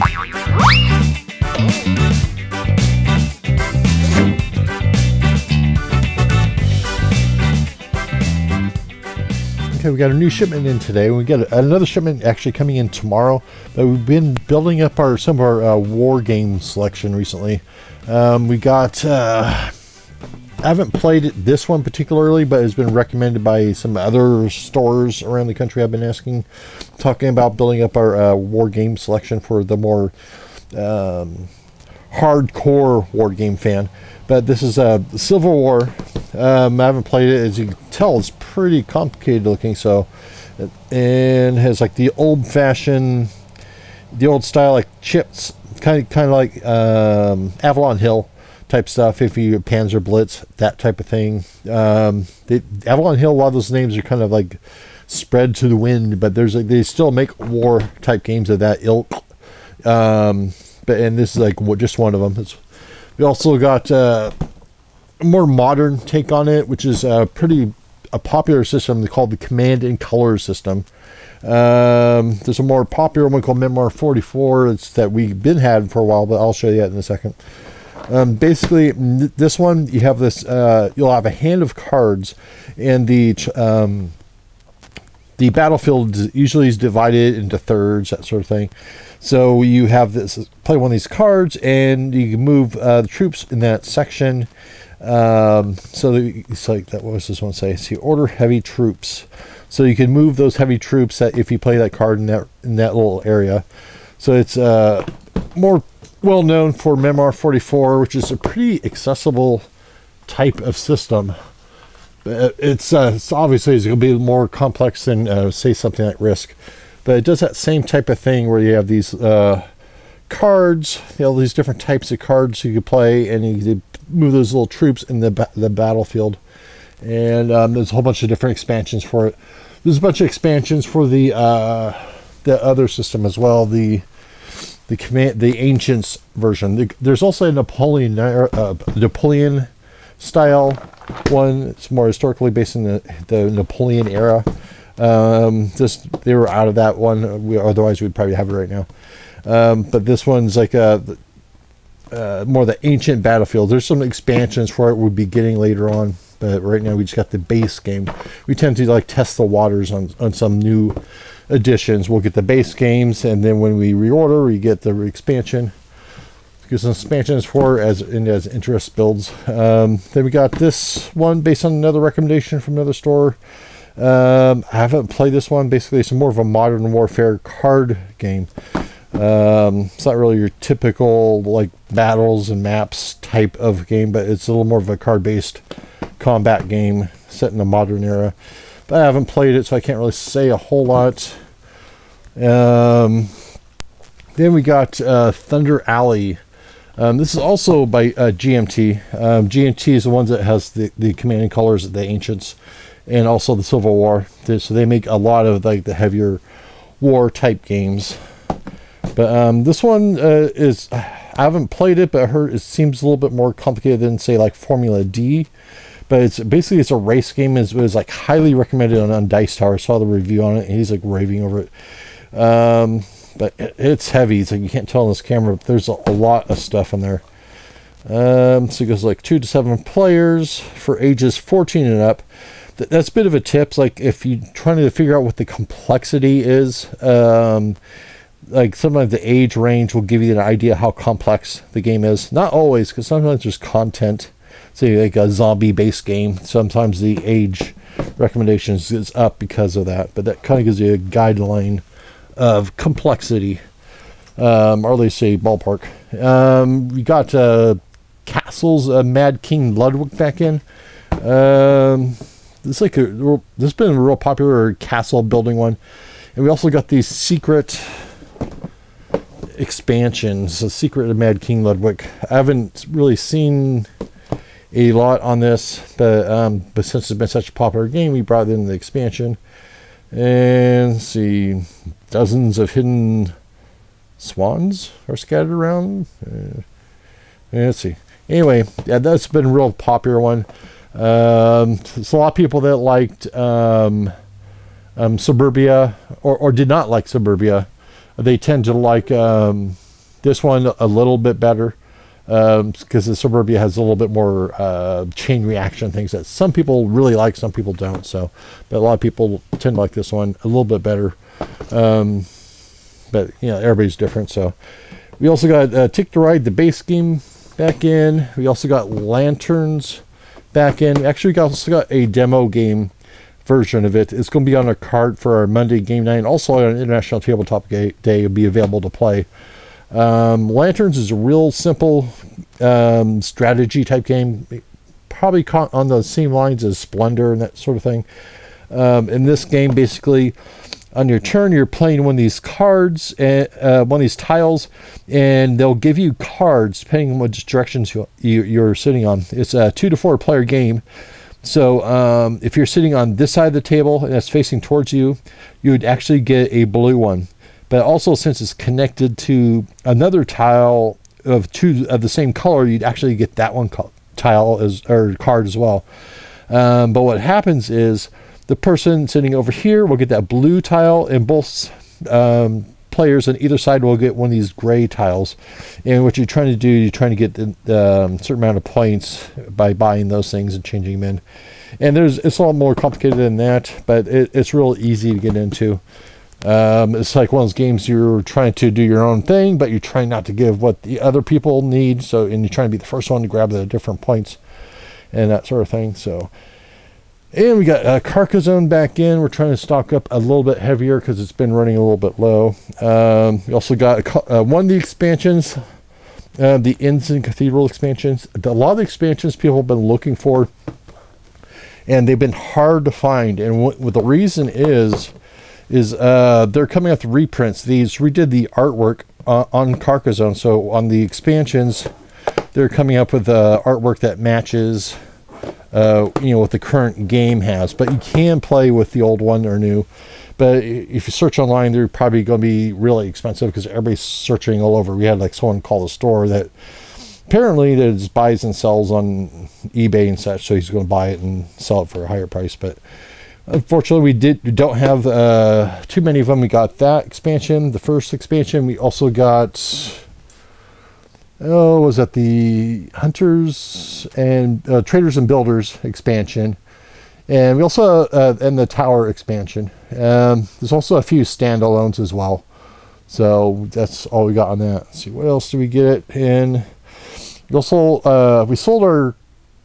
Okay, we got a new shipment in today. We got another shipment actually coming in tomorrow. But we've been building up some of our war game selection recently. We got. I haven't played this one particularly, but it's been recommended by some other stores around the country. I've been talking about building up our war game selection for the more hardcore war game fan. But this is Civil War. I haven't played it. As you can tell, it's pretty complicated looking. And has like the old-fashioned, the old style, like chips, kind of like Avalon Hill type stuff. If you Panzer Blitz, that type of thing. Avalon Hill, a lot of those names are kind of like spread to the wind, but they still make war type games of that ilk. And this is like just one of them. We also got a more modern take on it, which is a popular system called the Command and Color system. There's a more popular one called Memoir 44 that we've been had for a while, but I'll show you that in a second. Basically, this one, you have this, you'll have a hand of cards, and the battlefield usually is divided into thirds, that sort of thing. So you have this, play one of these cards, and you can move the troops in that section. It's like that. What was this one say? See, order heavy troops. So you can move those heavy troops if you play that card in that little area. So it's more well known for Memoir 44, which is a pretty accessible type of system. It's obviously it's going to be more complex than say something like Risk. But it does that same type of thing where you have these cards, all these different types of cards you can play, and you can move those little troops in the battlefield. And there's a whole bunch of different expansions for it. There's a bunch of expansions for the other system as well, the Ancients version. There's also a Napoleon style one. It's more historically based in the Napoleon era. They were out of that one. Otherwise we'd probably have it right now. But this one's like more the ancient battlefield. There's some expansions for it we'll be getting later on, but right now we just got the base game. We tend to like test the waters on some new additions. We'll get the base games, and then when we reorder, we get the expansion. Get some expansions for as interest builds. Then we got this one based on another recommendation from another store. I haven't played this one. Basically, it's more of a modern warfare card game. It's not really your typical like battles and maps type of game, but it's a little more of a card-based combat game set in the modern era. But I haven't played it, so I can't really say a whole lot. Then we got Thunder Alley. This is also by GMT. GMT is the ones that has the Command and Colors of the Ancients, and also the Civil War. So they make a lot of like the heavier war type games. But this one is, I haven't played it, but I heard it seems a little bit more complicated than say like Formula D. But it's a race game. It was like highly recommended on Dice Tower. I saw the review on it, and he's like raving over it. But it's heavy. It's like you can't tell on this camera, but there's a lot of stuff in there. So it goes like 2 to 7 players for ages 14 and up. That's a bit of a tip. Like if you're trying to figure out what the complexity is, like sometimes the age range will give you an idea how complex the game is. Not always, because sometimes there's content. Say like a zombie-based game. Sometimes the age recommendations is up because of that, but that kind of gives you a guideline of complexity, or at least a ballpark. We got Castles, Mad King Ludwig back in. This has been a real popular castle building one, and we also got these secret expansions. The Secret of Mad King Ludwig. I haven't really seen a lot on this, but since it's been such a popular game, we brought in the expansion. And let's see, dozens of hidden swans are scattered around. Let's see. Anyway, yeah, that's been a real popular one. There's a lot of people that liked Suburbia, or did not like Suburbia. They tend to like This one a little bit better, because the Suburbia has a little bit more chain reaction things that some people really like, some people don't. So, but a lot of people tend to like this one a little bit better. But you know, everybody's different. So, we also got Tick to Ride, the base game, back in. We also got Lanterns back in. Actually, we also got a demo game version of it. It's going to be on a card for our Monday game night, and also on International Tabletop Day it'll be available to play. Lanterns is a real simple strategy type game, probably on the same lines as Splendor and that sort of thing. In this game, basically, on your turn, you're playing one of these cards, one of these tiles, and they'll give you cards depending on which directions you're sitting on. It's a 2 to 4 player game. So if you're sitting on this side of the table and it's facing towards you, you would actually get a blue one. But also, since it's connected to another tile of the same color, you'd actually get that one tile or card as well. But what happens is the person sitting over here will get that blue tile, and both players on either side will get one of these gray tiles. And what you're trying to do, you're trying to get the certain amount of points by buying those things and changing them in. And it's a lot more complicated than that, but it's real easy to get into. It's like one of those games you're trying to do your own thing, but you're trying not to give what the other people need. So, and you're trying to be the first one to grab the different points and that sort of thing. So, and we got Carcassonne back in. We're trying to stock up a little bit heavier because it's been running a little bit low. We also got one of the expansions, the Inns and Cathedral expansions. A lot of the expansions people have been looking for, and they've been hard to find. And what the reason is they're coming out with reprints. These redid the artwork on Carcassonne. So on the expansions, they're coming up with artwork that matches what the current game has, but you can play with the old one or new. But if you search online, they're probably going to be really expensive because everybody's searching all over. We had like someone call the store that apparently that buys and sells on eBay and such, so he's going to buy it and sell it for a higher price. But unfortunately, we don't have too many of them. We got that expansion, the first expansion. We also got, was that the Hunters and Traders and Builders expansion, and we also and the Tower expansion. There's also a few standalones as well. So that's all we got on that. Let's see, what else do we get in? We also we sold our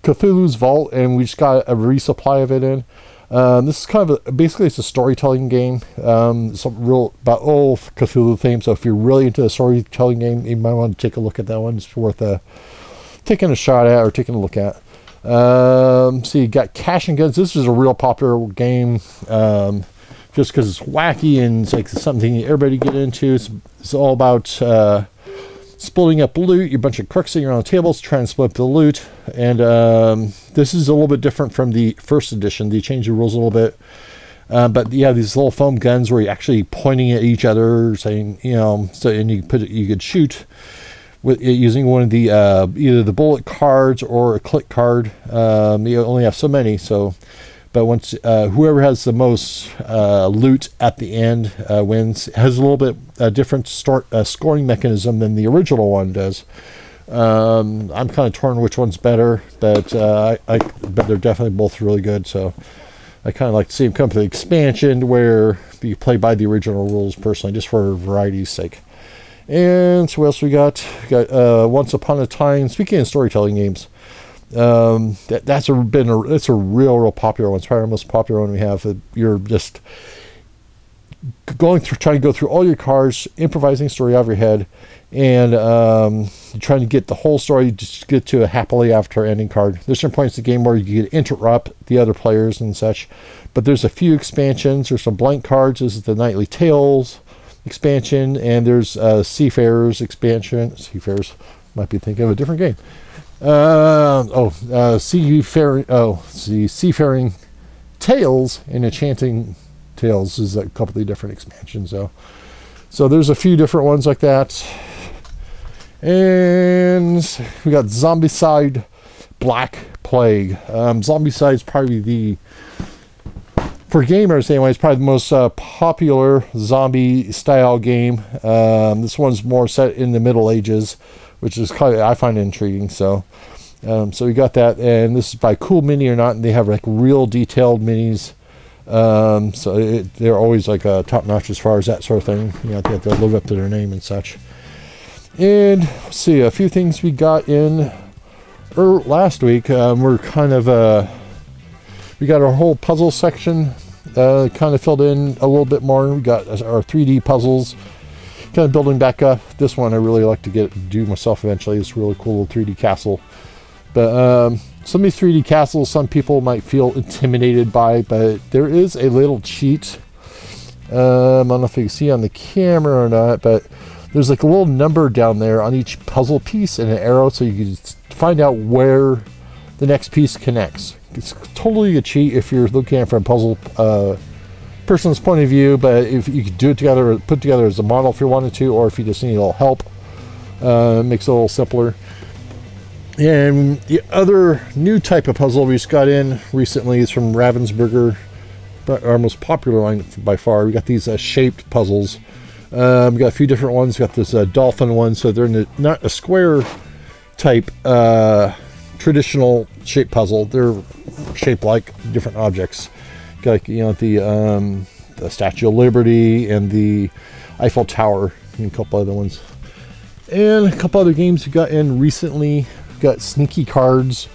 Cthulhu's Vault, and we just got a resupply of it in. This is kind of basically it's a storytelling game. Some real about old Cthulhu theme. So if you're really into a storytelling game, you might want to take a look at that one. It's worth taking a shot at or taking a look at. So you got Cash and Guns. This is a real popular game, just because it's wacky and it's like something everybody get into. It's all about splitting up loot. You're a bunch of crooks sitting around tables trying to split up the loot. And this is a little bit different from the first edition. They changed the rules a little bit. But yeah, these little foam guns where you're actually pointing at each other, saying, so, and you could shoot with using one of the either the bullet cards or a click card. You only have so many, so. But once whoever has the most loot at the end wins. It has a little bit different scoring mechanism than the original one does. I'm kind of torn which one's better, but but they're definitely both really good. So I kind of like to see them come to the expansion where you play by the original rules personally, just for variety's sake. And so what else we got? We got Once Upon a Time. Speaking of storytelling games. That's a real popular one. It's probably the most popular one we have. You're just trying to go through all your cards, improvising story out of your head, and trying to get the whole story, just get to a happily after ending card. There's some points in the game where you can interrupt the other players and such, but there's a few expansions. There's some blank cards. This is the Nightly Tales expansion, and there's Seafarers expansion. Seafarers, might be thinking of a different game. Seafaring Tales and Enchanting Tales is a couple of different expansions. So there's a few different ones like that. And we got Zombicide Black Plague. Zombicide is probably the for gamers anyway, it's probably the most popular zombie style game. This one's more set in the Middle Ages, which is kind of, I find intriguing. So so we got that, and this is by Cool Mini or Not, and they have like real detailed minis. So they're always like top notch as far as that sort of thing. You know, they have to live up to their name and such. And let's see, a few things we got in last week. We're kind of we got our whole puzzle section kind of filled in a little bit more. We got our 3D puzzles kind of building back up. This one I really like to do myself eventually. It's a really cool little 3D castle. But some of these 3D castles some people might feel intimidated by, but there is a little cheat. I don't know if you can see on the camera or not, but there's like a little number down there on each puzzle piece and an arrow, so you can find out where the next piece connects. It's totally a cheat if you're looking at it from a puzzle person's point of view, but if you could do it together, put together as a model if you wanted to, or if you just need a little help, it makes it a little simpler. And the other new type of puzzle we just got in recently is from Ravensburger, our most popular line by far. We got these shaped puzzles. We got a few different ones. We got this dolphin one, so they're not a square type traditional shape puzzle. They're shaped like different objects. Got, like, you know, the Statue of Liberty and the Eiffel Tower and a couple other ones. And a couple other games we got in recently. Got Sneaky Cards.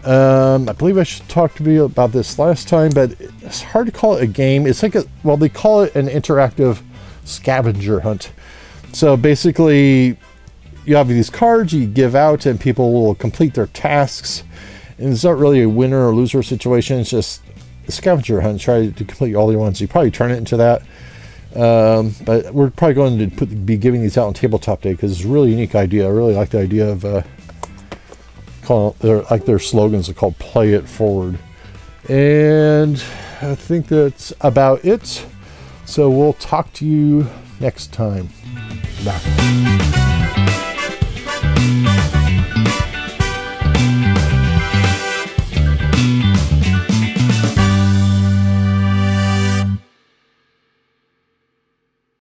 I believe I should talk to you about this last time, but it's hard to call it a game. It's like well, they call it an interactive scavenger hunt. So basically you have these cards you give out and people will complete their tasks, and it's not really a winner or loser situation. It's just a scavenger hunt. Try to complete all your ones. You probably turn it into that, but we're probably going to be giving these out on Tabletop Day because it's a really unique idea. I really like the idea of their slogans are called "Play It Forward," and I think that's about it. So we'll talk to you next time. Bye.